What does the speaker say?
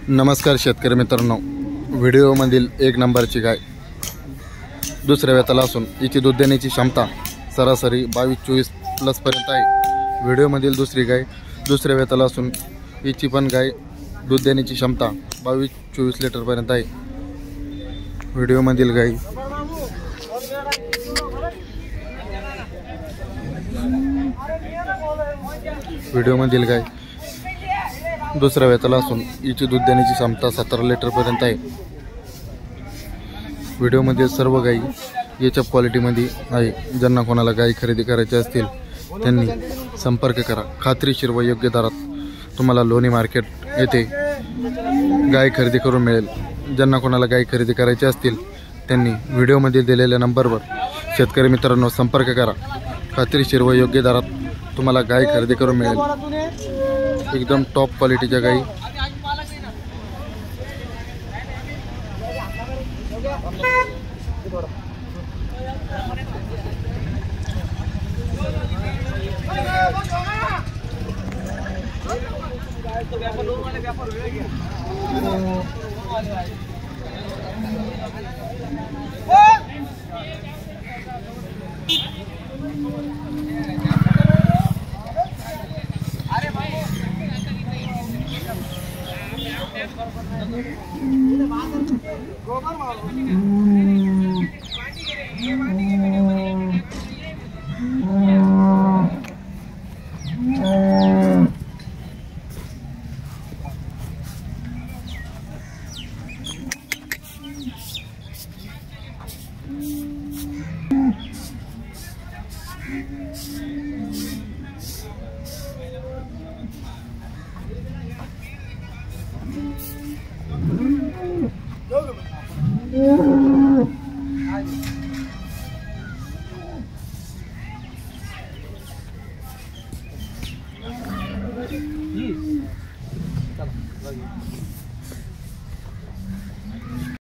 नमस्कार शेतकरी मित्रांनो, व्हिडिओमधील एक नंबरची गाय दुसऱ्या वेताला असून हिची दूध देण्याची क्षमता सरासरी 22-24 प्लस पर्यंत आहे। व्हिडिओमधील दुसरी गाय दुसऱ्या वेताला असून हिची पण गाय दूध देण्याची क्षमता 22-24 लिटर पर्यंत आहे। व्हिडिओमधील गाय दुसऱ्या वेताला असून हिची दूध देण्याची क्षमता 17 लिटर पर्यंत आहे। व्हिडिओमध्ये सर्व गायी याच्या क्वालिटीमध्ये आहे। ज्यांना कोणाला गायी खरेदी करायची असतील त्यांनी संपर्क करा। खात्रीशीर व योग्य दरात तुम्हाला लोणी मार्केट येथे गाय खरेदी करून मिळेल। ज्यांना कोणाला गायी खरेदी करायची असतील त्यांनी व्हिडिओमध्ये दिलेल्या नंबरवर शेतकरी मित्रांनो संपर्क करा। खात्रीशीर व योग्य दरात तुम्हाला गाय खरेदी करून मिळेल। एकदम टॉप क्वालिटीच्या गायी